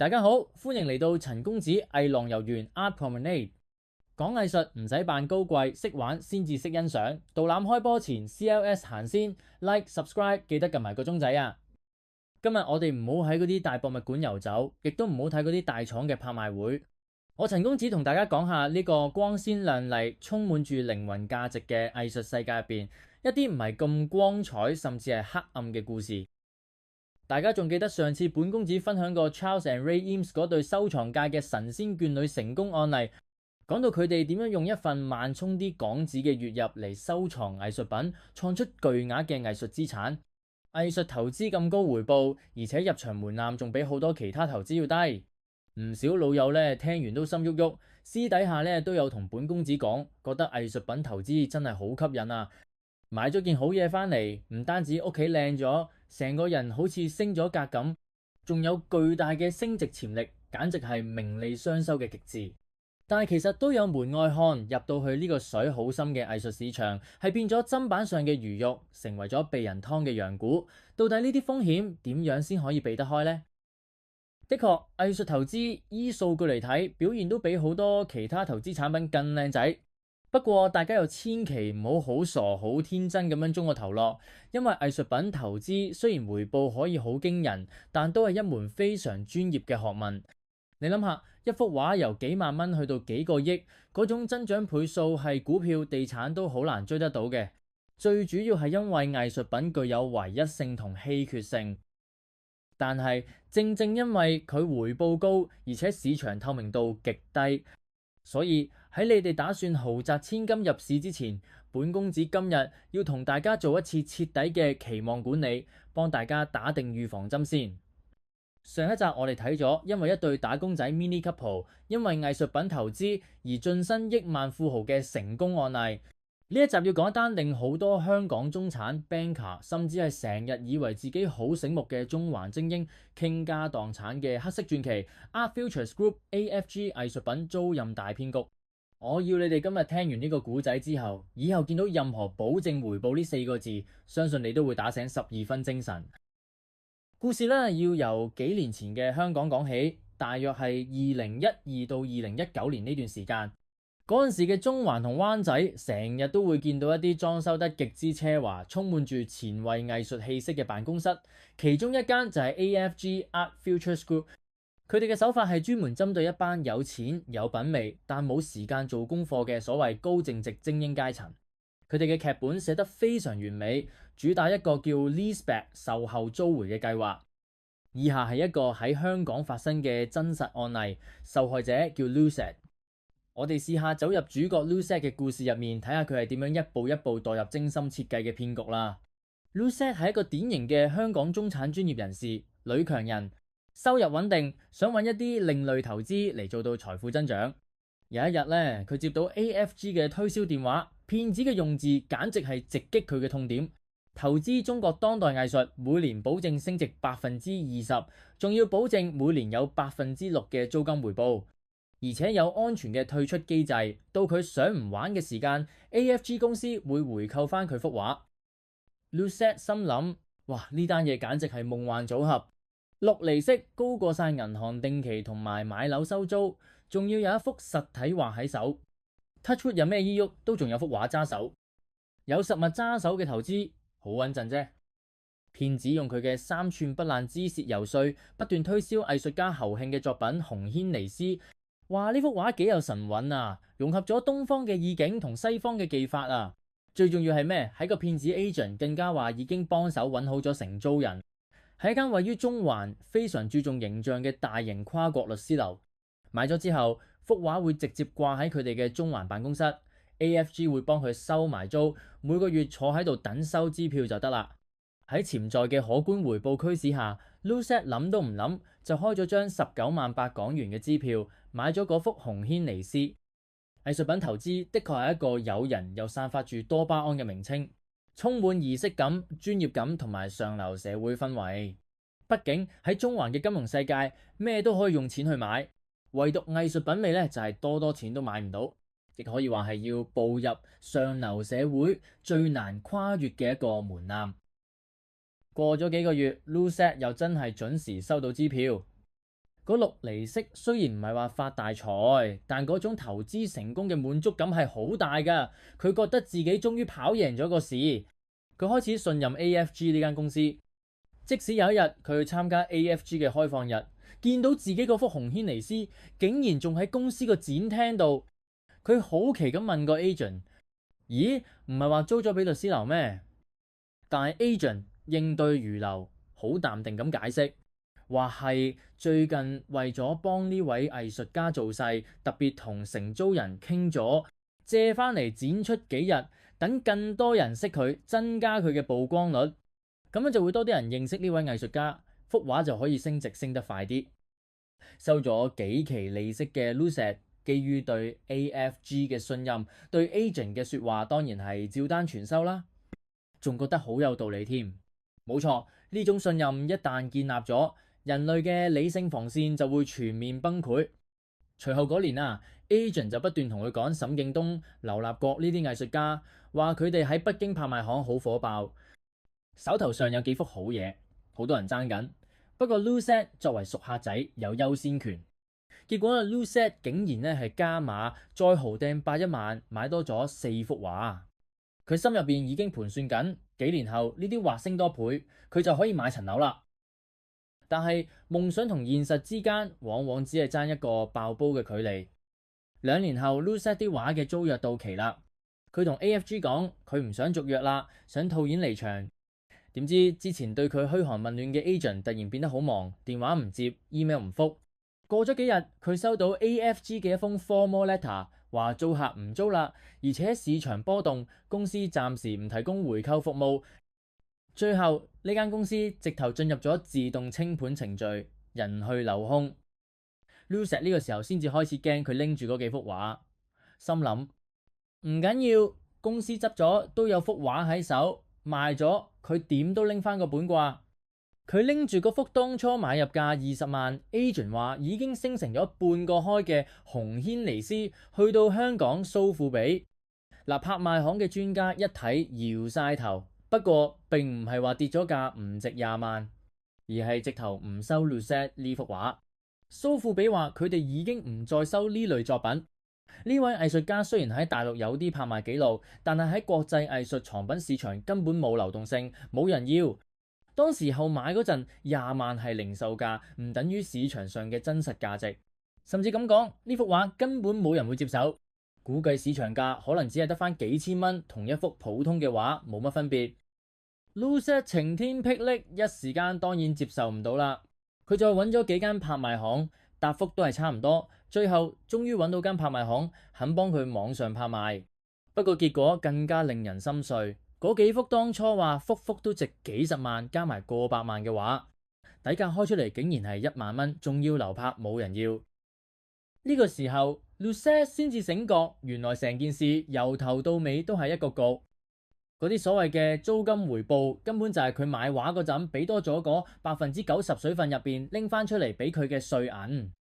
大家好，歡迎嚟到陳公子藝廊遊園 Art Promenade。講藝術唔使扮高貴，識玩先至識欣賞。導覽開波前 CLS 行先 ，like subscribe 記得撳埋個鐘仔啊！今日我哋唔好喺嗰啲大博物館遊走，亦都唔好睇嗰啲大廠嘅拍賣會。我陳公子同大家講下呢個光鮮亮麗、充滿住靈魂價值嘅藝術世界入邊，一啲唔係咁光彩，甚至係黑暗嘅故事。大家仲記得上次本公子分享過 Charles and Ray Eames 嗰對收藏界嘅神仙眷侶成功案例，講到佢哋點樣用一份慢充啲港紙嘅月入嚟收藏藝術品，創出巨額嘅藝術資產。藝術投資咁高回報，而且入場門檻仲比好多其他投資要低。唔少老友咧聽完都心喐喐，私底下咧都有同本公子講，覺得藝術品投資真係好吸引啊！買咗件好嘢翻嚟，唔單止屋企靚咗，成個人好似升咗格咁，仲有巨大嘅升值潛力，簡直係名利雙收嘅極致。但係其實都有門外漢入到去呢個水好深嘅藝術市場，係變咗砧板上嘅魚肉，成為咗被人劏嘅羊股。到底呢啲風險點樣先可以避得開呢？的確，藝術投資依數據嚟睇，表現都比好多其他投資產品更靚仔。不過大家又千祈唔好好傻好天真咁樣中個頭落，因為藝術品投資雖然回報可以好驚人，但都係一門非常專業嘅學問。你諗下，一幅畫由幾萬蚊去到幾個億，嗰種增長倍數係股票、地產都好難追得到嘅。最主要係因為藝術品具有唯一性同稀缺性，但係正正因為佢回報高，而且市場透明度極低，所以喺你哋打算豪擲千金入市之前，本公子今日要同大家做一次徹底嘅期望管理，幫大家打定預防針先。上一集我哋睇咗因為一對打工仔 mini couple 因為藝術品投資而晉身億萬富豪嘅成功案例。呢一集要講一單令好多香港中產 banker 甚至係成日以為自己好醒目嘅中環精英傾家蕩產嘅黑色傳奇 Art Futures Group AFG 藝術品租賃大騙局。我要你哋今日聽完呢個故仔之後，以後見到任何保證回報呢4個字，相信你都會打醒12分精神。故事咧要由幾年前嘅香港講起，大約係2012到2019年呢段時間。嗰陣時嘅中環同灣仔，成日都會見到一啲裝修得極之奢華、充滿住前衛藝術氣息嘅辦公室。其中一間就係 AFG Art Futures Group。佢哋嘅手法係專門針對一班有錢有品味但冇時間做功課嘅所謂高淨值精英階層。佢哋嘅劇本寫得非常完美，主打一個叫 Leaseback 售後租回嘅計劃。以下係一個喺香港發生嘅真實案例，受害者叫 Lucette。我哋試下走入主角 Lucette 嘅故事入面，睇下佢係點樣一步一步墮入精心設計嘅騙局啦。Lucette 係一個典型嘅香港中產專業人士，女強人，收入穩定，想揾一啲另類投資嚟做到財富增長。有一日咧，佢接到 AFG 嘅推銷電話，騙子嘅用字簡直係直擊佢嘅痛點。投資中國當代藝術，每年保證升值20%，仲要保證每年有6%嘅租金回報。而且有安全嘅退出機制，到佢想唔玩嘅時間 ，AFG 公司會回購翻佢幅畫。Lucette 心諗：哇，呢單嘢簡直係夢幻組合，6厘息高過晒銀行定期同埋買樓收租，仲要有一幅實體畫喺手。Touchwood 有咩依郁都仲有幅畫揸手，有實物揸手嘅投資好穩陣啫。騙子用佢嘅3寸不爛之舌游說，不斷推銷藝術家侯慶嘅作品《紅軒尼斯》。話呢幅畫幾有神韻啊，融合咗東方嘅意境同西方嘅技法啊。最重要係咩？喺個騙子 agent 更加話已經幫手揾好咗承租人，係一間位於中環非常注重形象嘅大型跨國律師樓。買咗之後，幅畫會直接掛喺佢哋嘅中環辦公室， AFG 會幫佢收埋租，每個月坐喺度等收支票就得啦。喺潛在嘅可觀回報驅使下， Lucette 諗都唔諗就開咗張19.8萬港元嘅支票，買咗嗰幅紅軒尼斯。藝術品投資的確係一個誘人又散發住多巴胺嘅名稱，充滿儀式感、專業感同埋上流社會氛圍。畢竟喺中環嘅金融世界，咩都可以用錢去買，唯獨藝術品味咧就係多錢都買唔到，亦可以話係要步入上流社會最難跨越嘅一個門檻。過咗幾個月，Lucette 又真係準時收到支票。嗰六厘息雖然唔係話發大財，但嗰種投資成功嘅滿足感係好大㗎。佢覺得自己終於跑贏咗個市，佢開始信任 AFG 呢間公司。即使有一日佢去參加 AFG 嘅開放日，見到自己嗰幅紅軒尼詩竟然仲喺公司個展廳度，佢好奇咁問個 agent：咦，唔係話租咗俾律師樓咩？但係 agent 應對如流，好淡定咁解釋，話係最近為咗幫呢位藝術家做勢，特別同承租人傾咗，借翻嚟展出幾日，等更多人識佢，增加佢嘅曝光率。咁樣就會多啲人認識呢位藝術家，幅畫就可以升值升得快啲。收咗幾期利息嘅 Lucid， 基於對 AFG 嘅信任，對 agent 嘅說話當然係照單全收啦，仲覺得好有道理添。冇錯，呢種信任一旦建立咗，人類嘅理性防線就會全面崩潰。隨後嗰年agent 就不斷同佢講沈敬東、劉立國呢啲藝術家，話佢哋喺北京拍賣行好火爆，手頭上有幾幅好嘢，好多人爭緊。不過 Lucid 作為熟客仔有優先權，結果Lucid 竟然係加碼再豪掟800萬買多咗4幅畫。佢心入邊已經盤算緊，幾年後呢啲畫升多倍，佢就可以買層樓啦。但係夢想同現實之間往往只係爭一個爆煲嘅距離。2年後 Lucid 啲畫嘅租約到期啦，佢同 AFG 講佢唔想續約啦，想套現離場。點知之前對佢噓寒問暖嘅 agent 突然變得好忙，電話唔接 ，email 唔覆。過咗幾日，佢收到 AFG 嘅一封 formal letter， 話租客唔租啦，而且市場波動，公司暫時唔提供回購服務。最後呢間公司直頭進入咗自動清盤程序，人去樓空。Lucid 呢個時候先至開始驚佢拎住嗰幾幅畫，心諗唔緊要，公司執咗都有幅畫喺手，賣咗佢點都拎翻個本啩。佢拎住嗰幅當初買入價20萬 ，agent 話已經升成咗半個開嘅紅軒尼詩，去到香港蘇富比。拍賣行嘅專家一睇搖晒頭，不過並唔係話跌咗價唔值20萬，而係直頭唔收 Lucid 呢幅畫。蘇富比話佢哋已經唔再收呢類作品。呢位藝術家雖然喺大陸有啲拍賣記錄，但係喺國際藝術藏品市場根本冇流動性，冇人要。當時候買嗰陣20萬係零售價，唔等於市場上嘅真實價值。甚至咁講，呢幅畫根本冇人會接手，估計市場價可能只係得翻幾千蚊，同一幅普通嘅畫冇乜分別。Lucid 晴天霹靂，一時間當然接受唔到啦。佢再揾咗幾間拍賣行，答覆都係差唔多。最後終於揾到間拍賣行肯幫佢網上拍賣，不過結果更加令人心碎。嗰幾幅當初話幅幅都值幾十萬，加埋過百萬嘅畫，底價開出嚟竟然係1萬蚊，仲要流拍冇人要。呢個時候 Lucid 先至醒覺，原來成件事由頭到尾都係一個局。嗰啲所謂嘅租金回報根本就係佢買畫嗰陣俾多咗嗰90%水分入邊拎翻出嚟俾佢嘅稅銀。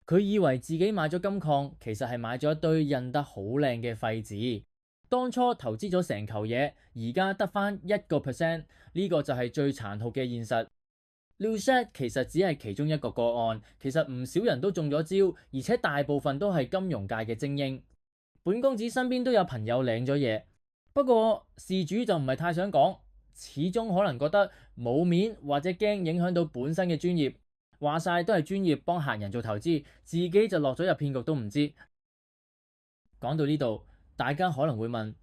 佢以為自己買咗金礦，其實係買咗一堆印得好靚嘅廢紙。當初投資咗成球嘢，而家得翻1%，呢個就係最殘酷嘅現實。Lucid 其實只係其中一個個案，其實唔少人都中咗招，而且大部分都係金融界嘅精英。本公子身邊都有朋友領咗嘢，不過事主就唔係太想講，始終可能覺得冇面或者驚影響到本身嘅專業。話晒都係專業幫客人做投資，自己就落咗入騙局都唔知。講到呢度，大家可能會問，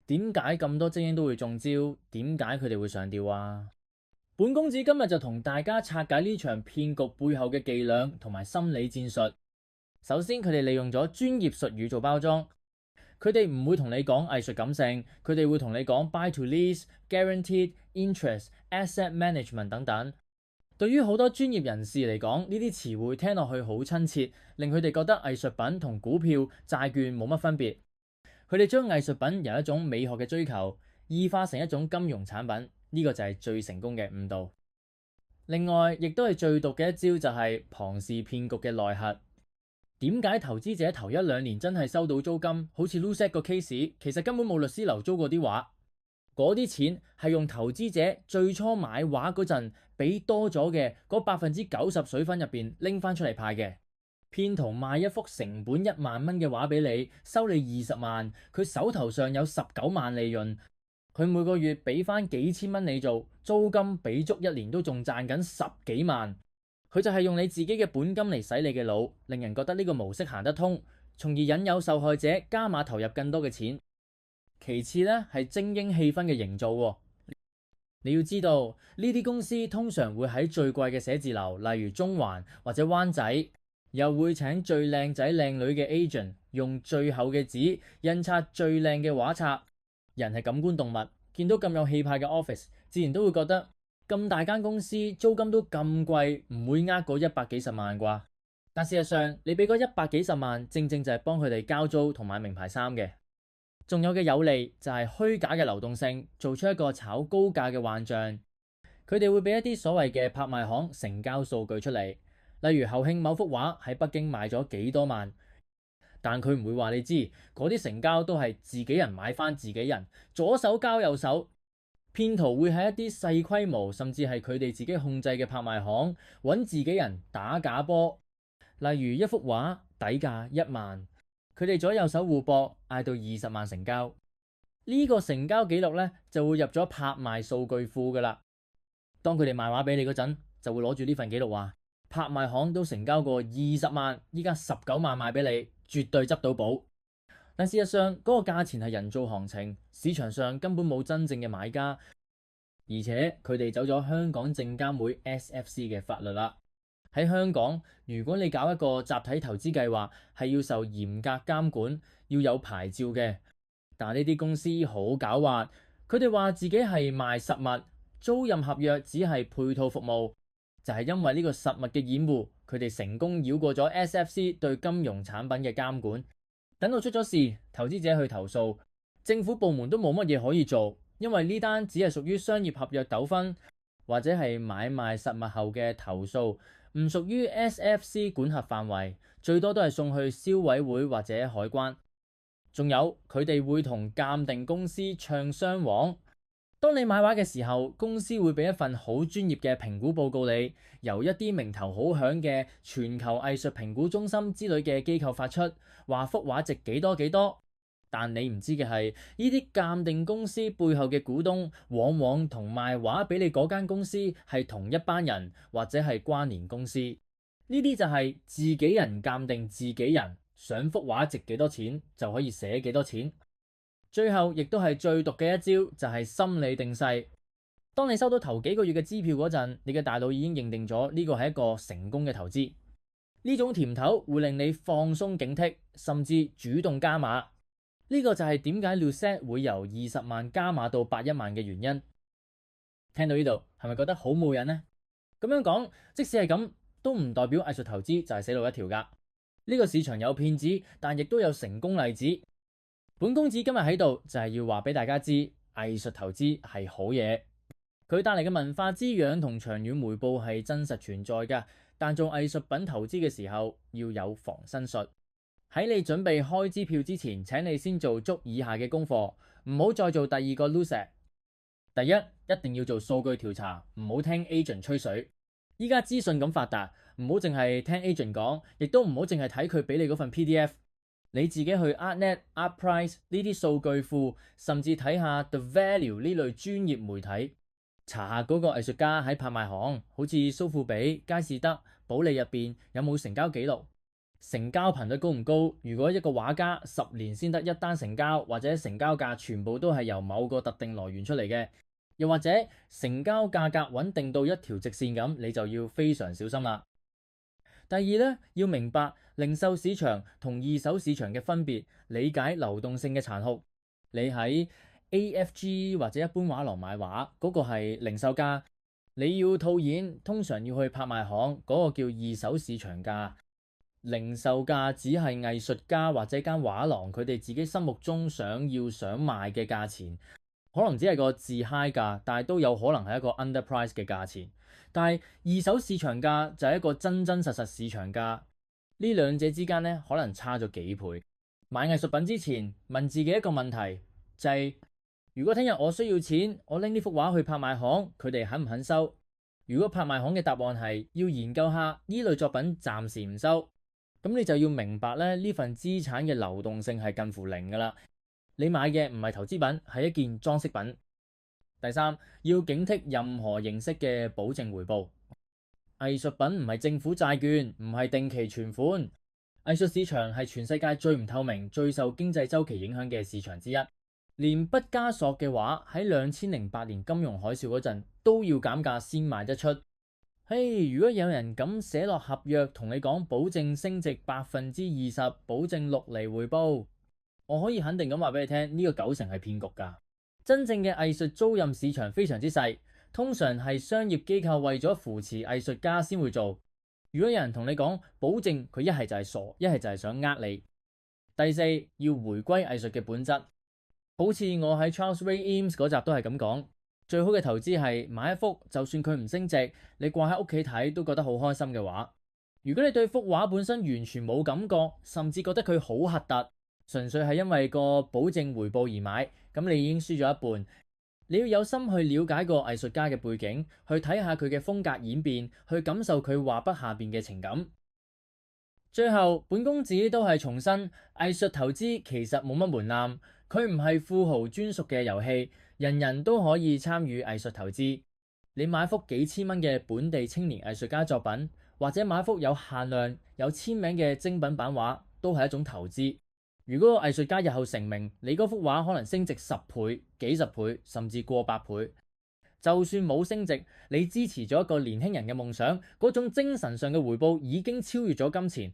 點解咁多精英都會中招？點解佢哋會上釣啊？本公子今日就同大家拆解呢場騙局背後嘅伎倆同埋心理戰術。首先，佢哋利用咗專業術語做包裝，佢哋唔會同你講藝術感性，佢哋會同你講 buy to lease、guaranteed interest、asset management 等等。對於好多專業人士嚟講，呢啲詞彙聽落去好親切，令佢哋覺得藝術品同股票、債券冇乜分別。佢哋將藝術品由一種美學嘅追求異化成一種金融產品，呢個就係最成功嘅誤導。另外，亦都係最毒嘅一招，就係龐氏騙局嘅內核。點解投資者頭1-2年真係收到租金？好似 Lucid 個 case，其實根本冇律師樓租過啲畫。嗰啲錢係用投資者最初買畫嗰陣俾多咗嘅嗰90%水分入邊拎翻出嚟派嘅。騙徒賣一幅成本1萬蚊嘅畫俾你，收你20萬，佢手頭上有19萬利潤，佢每個月俾翻幾千蚊你做租金，俾足1年都仲賺緊10幾萬。佢就係用你自己嘅本金嚟洗你嘅腦，令人覺得呢個模式行得通，從而引誘受害者加碼投入更多嘅錢。其次呢，係精英氣氛嘅營造。你要知道呢啲公司通常會喺最貴嘅寫字樓，例如中環或者灣仔，又會請最靚仔靚女嘅 agent， 用最厚嘅紙印刷最靚嘅畫冊。人係感官動物，見到咁有氣派嘅 office， 自然都會覺得咁大間公司租金都咁貴，唔會嗰100幾十萬啩。但事實上，你俾嗰100幾十萬，正正就係幫佢哋交租同買名牌衫嘅。仲有嘅有利就係虛假嘅流動性，做出一個炒高價嘅幻象。佢哋會俾一啲所謂嘅拍賣行成交數據出嚟，例如侯慶某幅畫喺北京賣咗幾多萬，但佢唔會話你知嗰啲成交都係自己人買翻自己人，左手交右手。騙徒會喺一啲細規模甚至係佢哋自己控制嘅拍賣行揾自己人打假波，例如一幅畫底價1萬。佢哋左右手互搏，嗌到20萬成交。呢個成交記錄呢，就會入咗拍賣數據庫噶啦。當佢哋賣畫俾你嗰陣，就會攞住呢份記錄話，拍賣行都成交過20萬，依家19萬賣俾你，絕對執到寶。但事實上嗰個價錢係人造行情，市場上根本冇真正嘅買家，而且佢哋走咗香港證監會 SFC 嘅法律啦。喺香港，如果你搞一個集體投資計劃，係要受嚴格監管，要有牌照嘅。但呢啲公司好狡猾，佢哋話自己係賣實物，租賃合約只係配套服務。就係因為呢個實物嘅掩護，佢哋成功繞過咗 SFC 對金融產品嘅監管。等到出咗事，投資者去投訴，政府部門都冇乜嘢可以做，因為呢單只係屬於商業合約糾紛，或者係買賣實物後嘅投訴，唔屬於 SFC 管轄範圍，最多都係送去消委會或者海關。仲有佢哋會同鑑定公司唱雙簧。當你買畫嘅時候，公司會俾一份好專業嘅評估報告你，由一啲名頭好響嘅全球藝術評估中心之類嘅機構發出，話幅畫值幾多幾多。但你唔知嘅係，呢啲鑑定公司背後嘅股東，往往同賣畫俾你嗰間公司係同一班人，或者係關聯公司。呢啲就係自己人鑑定自己人，想幅畫值幾多錢就可以寫幾多錢。最後亦都係最毒嘅一招，就係心理定勢。當你收到頭幾個月嘅支票嗰陣，你嘅大腦已經認定咗呢個係一個成功嘅投資。呢種甜頭會令你放鬆警惕，甚至主動加碼。呢個就係點解 Lucette 會由20萬加碼到81萬嘅原因。聽到呢度係咪覺得好冇癮呢？咁樣講，即使係咁，都唔代表藝術投資就係死路一條㗎。呢個市場有騙子，但亦都有成功例子。本公子今日喺度就係要話俾大家知，藝術投資係好嘢，佢帶嚟嘅文化滋養同長遠回報係真實存在㗎。但做藝術品投資嘅時候要有防身術。喺你準備開支票之前，請你先做足以下嘅功課，唔好再做第二個 loser。第一，一定要做數據調查，唔好聽 agent 吹水。依家資訊咁發達，唔好淨係聽 agent 講，亦都唔好淨係睇佢俾你嗰份 PDF。你自己去 ArtNet、ArtPrice 呢啲數據庫，甚至睇下 The Value 呢類專業媒體，查下嗰個藝術家喺拍賣行，好似蘇富比、佳士得、保利入邊有冇成交記錄。成交頻率高唔高？如果一個畫家10年先得一單成交，或者成交價全部都係由某個特定來源出嚟嘅，又或者成交價格穩定到一條直線咁，你就要非常小心啦。第二呢，要明白零售市場同二手市場嘅分別，理解流動性嘅殘酷。你喺 AFG 或者一般畫廊買畫，嗰個係零售價，你要套現，通常要去拍賣行，嗰個叫二手市場價。零售價只係藝術家或者間畫廊佢哋自己心目中想賣嘅價錢，可能只係個自嗨價，但係都有可能係一個 underprice 嘅價錢。但係二手市場價就係一個真真實實市場價，呢兩者之間呢，可能差咗幾倍。買藝術品之前問自己一個問題，就係如果聽日我需要錢，我拎呢幅畫去拍賣行，佢哋肯唔肯收？如果拍賣行嘅答案係要研究下，呢類作品暫時唔收，咁你就要明白咧，呢份資產嘅流動性係近乎零噶啦。你買嘅唔係投資品，係一件裝飾品。第三，要警惕任何形式嘅保證回報。藝術品唔係政府債券，唔係定期存款。藝術市場係全世界最唔透明、最受經濟周期影響嘅市場之一。連畢加索嘅畫喺2008年金融海嘯嗰陣都要減價先賣得出。嘿，如果有人咁寫落合約同你講保證升值20%，保證6厘回報，我可以肯定咁話俾你聽，呢個90%係騙局噶。真正嘅藝術租賃市場非常之細，通常係商業機構為咗扶持藝術家先會做。如果有人同你講保證，佢一係就係傻，一係就係想呃你。第四，要回歸藝術嘅本質。好似我喺 Charles Ray Eames 嗰集都係咁講，最好嘅投資係買一幅就算佢唔升值，你掛喺屋企睇都覺得好開心嘅畫。如果你對幅畫本身完全冇感覺，甚至覺得佢好核突，純粹係因為個保證回報而買，咁你已經輸咗一半。你要有心去了解個藝術家嘅背景，去睇下佢嘅風格演變，去感受佢畫筆下邊嘅情感。最後，本公子都係重申，藝術投資其實冇乜門檻。佢唔係富豪專屬嘅遊戲，人人都可以參與藝術投資。你買幅幾千蚊嘅本地青年藝術家作品，或者買幅有限量、有簽名嘅精品版畫，都係一種投資。如果個藝術家日後成名，你嗰幅畫可能升值10倍、幾十倍，甚至過百倍。就算冇升值，你支持咗一個年輕人嘅夢想，嗰種精神上嘅回報已經超越咗金錢。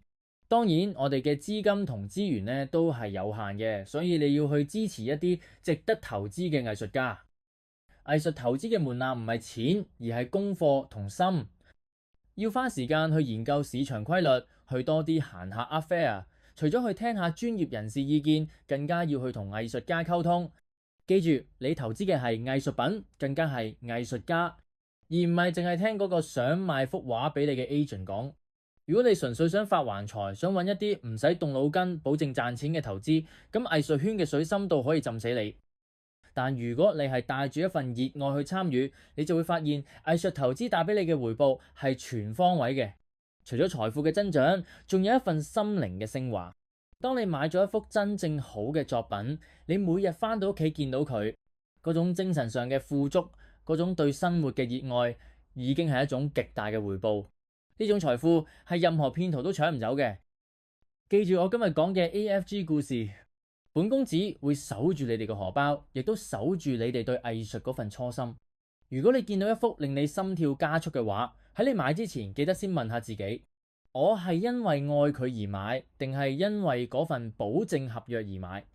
當然，我哋嘅資金同資源咧都係有限嘅，所以你要去支持一啲值得投資嘅藝術家。藝術投資嘅門檻唔係錢，而係功課同心。要花時間去研究市場規律，去多啲閒客 affair。除咗去聽下專業人士意見，更加要去同藝術家溝通。記住，你投資嘅係藝術品，更加係藝術家，而唔係淨係聽嗰個想賣幅畫俾你嘅 agent 講。如果你純粹想發橫財，想揾一啲唔使動腦筋、保證賺錢嘅投資，咁藝術圈嘅水深度可以浸死你。但如果你係帶住一份熱愛去參與，你就會發現藝術投資帶俾你嘅回報係全方位嘅。除咗財富嘅增長，仲有一份心靈嘅升華。當你買咗一幅真正好嘅作品，你每日返到屋企見到佢，嗰種精神上嘅富足，嗰種對生活嘅熱愛，已經係一種極大嘅回報。呢種財富係任何騙徒都搶唔走嘅。記住我今日講嘅 AFG 故事，本公子會守住你哋嘅荷包，亦都守住你哋對藝術嗰份初心。如果你見到一幅令你心跳加速嘅畫，喺你買之前記得先問下自己，我係因為愛佢而買，定係因為嗰份保證合約而買？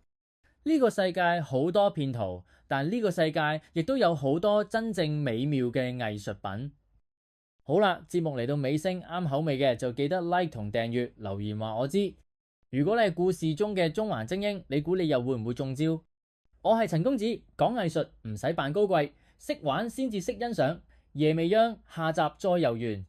呢個世界好多騙徒，但呢個世界亦都有好多真正美妙嘅藝術品。好啦，節目嚟到尾聲，啱口味嘅就記得 like 同訂閱，留言話我知。如果你係故事中嘅中環精英，你估你又會唔會中招？我係陳公子，講藝術唔使扮高貴，識玩先至識欣賞。夜未央，下集再遊園。